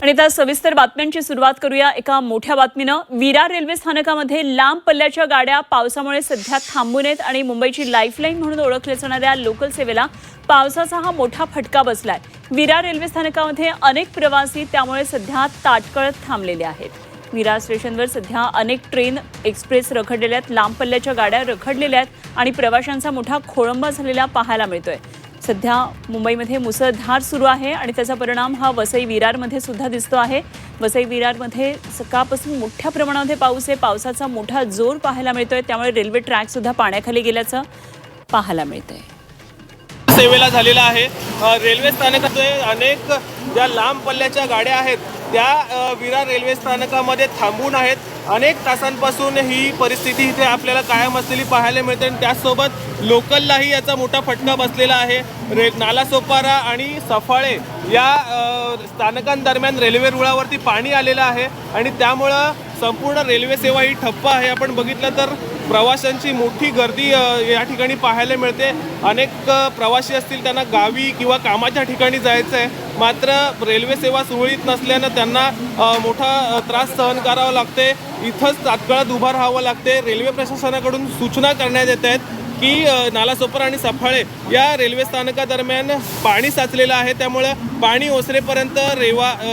आणि आता सविस्तर बातम्यांची सुरुवात करूया एका मोठ्या बातमीनं। विरार रेल्वे स्थानकामध्ये लांब पल्ल्याच्या गाड्या पावसामुळे सध्या थांबून आहेत आणि मुंबईची लाईफलाईन म्हणून ओळखल्या जाणाऱ्या लोकल सेवेला पावसाचा हा मोठा फटका बसलाय। विरार रेल्वे स्थानकामध्ये अनेक प्रवासी त्यामुळे सध्या ताटकळत थांबलेले आहेत। विरार स्टेशनवर सध्या अनेक ट्रेन एक्सप्रेस रखडलेल्या आहेत, लांब पल्ल्याच्या गाड्या रखडलेल्या आहेत आणि प्रवाशांचा मोठा खोळंबा झालेला पाहायला मिळतोय। सध्या मुंबईमध्ये मुसळधार सुरू आहे आणि त्याचा परिणाम हा वसई विरारमध्ये सुद्धा दिसतो आहे। वसई विरारमध्ये सकाळपासून मोठ्या प्रमाणामध्ये पाऊस आहे, पावसाचा मोठा जोर पाहायला मिळतोय, त्यामुळे रेल्वे ट्रॅक सुद्धा पाण्याखाली गेल्याचं पाहायला मिळतंय। सेवेला झालेला आहे। रेल्वे स्थानकाचे अनेक ज्या लांब पल्ल्याच्या गाड्या आहेत त्या विरार रेल्वे स्थानकामध्ये थांबून आहेत। अनेक तासांपासून ही परिस्थिती इथे आपल्याला कायम असलेली पाहायला मिळते आणि त्याचसोबत लोकललाही याचा मोठा फटका बसलेला आहे। नालासोपारा आणि सफाळे या स्थानकांदरम्यान रेल्वे रुळावरती पाणी आलेलं आहे आणि त्यामुळं संपूर्ण रेल्वे सेवा ही ठप्प आहे। आपण बघितलं तर प्रवाशांची मोठी गर्दी या ठिकाणी पाहायला मिळते। अनेक प्रवासी असतील त्यांना गावी किंवा कामाच्या ठिकाणी जायचं आहे, मात्र रेल्वे सेवा सुरळीत नसल्यानं त्यांना मोठा त्रास सहन करावा लागते। इथंच तात्काळ उभं राहावं लागते। रेल्वे प्रशासनाकडून सूचना करण्यात येत आहेत की नालासोपारा आणि सफाळे या रेल्वे स्थानकादरम्यान पाणी साचलेलं आहे, त्यामुळे पाणी ओसरेपर्यंत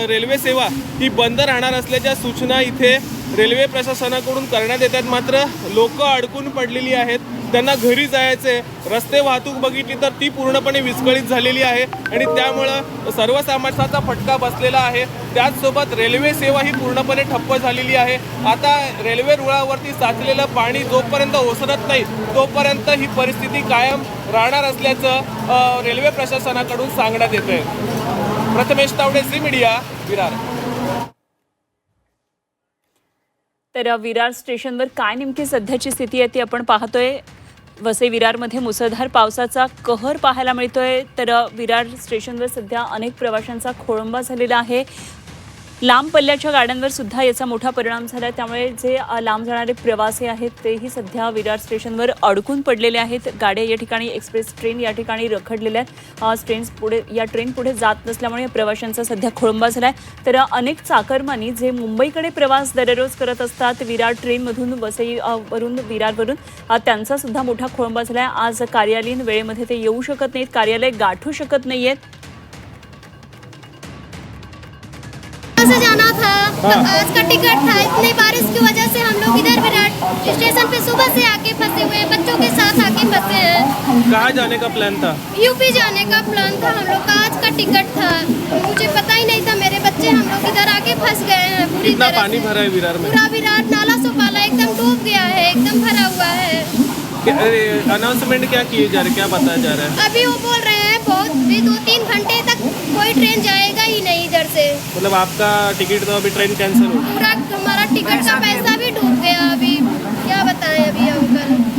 रेल्वे सेवा ही बंद राहणार असल्याच्या सूचना इथे रेल्वे प्रशासनाकडून करण्यात येतात। मात्र लोक अडकून पडलेली आहेत, त्यांना घरी जायचे। रस्ते वाहतूक बघितली तर ती पूर्णपणे विस्कळीत झालेली आहे आणि त्यामुळं सर्वसामान्याचा फटका बसलेला आहे। त्याचसोबत रेल्वे सेवा ही पूर्णपणे ठप्प झालेली आहे। आता रेल्वे रुळावरती साचलेलं पाणी जोपर्यंत ओसरत नाही तोपर्यंत ही परिस्थिती कायम राहणार असल्याचं रेल्वे प्रशासनाकडून सांगण्यात येतंय। प्रथमेश तावडे, झी मीडिया, विरार। तर विरार स्टेशनवर काय नेमकी सध्याची स्थिती आहे ती आपण पाहतोय। वसई विरारमध्ये मुसळधार पावसाचा कहर पाहायला मिळतोय। तर विरार स्टेशनवर सध्या अनेक प्रवाशांचा खोळंबा झालेला आहे। लांब पल्ल्याच्या गाड्यांवर सुद्धा याचा मोठा परिणाम झाला, त्यामुळे जे लांब जाणारे प्रवासी आहेत तेही सध्या विरार स्टेशनवर अडकून पडलेले आहेत। गाड्या या ठिकाणी एक्सप्रेस ट्रेन या ठिकाणी रखडलेल्या आहेत। या ट्रेन पुढे जात नसल्यामुळे प्रवाशांचा सध्या खोळंबा झाला आहे। तर अनेक चाकरमानी जे मुंबईकडे प्रवास दररोज करत असतात विरार ट्रेनमधून वसईवरून विरारवरून, त्यांचा सुद्धा मोठा खोळंबा झाला आहे। आज कार्यालयीन वेळेमध्ये ते येऊ शकत नाहीत, कार्यालय गाठू शकत नाही आहेत। से जाना था, आज का टिकट था। इतनी बारिश की वजह से हम लोग इधर विराट स्टेशन पे सुबह से आके फंसे हुए हैं, बच्चों के साथ आके फंसे हैं। कहाँ जाने का प्लान था? यूपी जाने का प्लान था हम लोग का। आज का टिकट था, मुझे पता ही नहीं था। मेरे बच्चे हम लोग इधर आके फंस गए हैं पूरी कितना तरह पानी से। भरा है विरार में? पूरा विराट नालासोपारा एकदम डूब गया है, एकदम भरा हुआ है। अनाउंसमेंट क्या किए जा रहे, क्या बताया जा रहा है? अभी वो बोल रहे हैं बहुत भी 2-3 घंटे तक कोई ट्रेन जाएगा ही नहीं इधर से। मतलब आपका टिकट तो अभी ट्रेन कैंसिल हो? पूरा हमारा टिकट का पैसा भी डूब गया। अभी क्या बताएं अभी अंकल।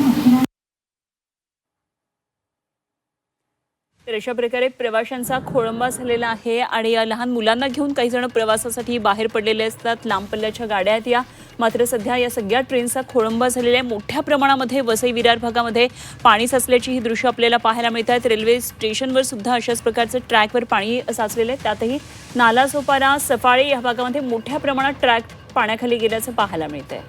तर अशा प्रकारे प्रवाशांचा खोळंबा झालेला आहे आणि लहान मुलांना घेऊन काही जण प्रवासासाठी बाहेर पडलेले असतात। लांब पल्ल्याच्या गाड्या आहेत या, मात्र सध्या या सगळ्या ट्रेनचा खोळंबा झालेला आहे। मोठ्या प्रमाणामध्ये वसई विरार भागामध्ये पाणी साचल्याची ही दृश्य आपल्याला पाहायला मिळतात। रेल्वे स्टेशनवर सुद्धा अशाच प्रकारचं ट्रॅकवर पाणी साचलेलं आहे, त्यातही नालासोपारा सफाळे या भागामध्ये मोठ्या प्रमाणात ट्रॅक पाण्याखाली गेल्याचं पाहायला मिळतंय।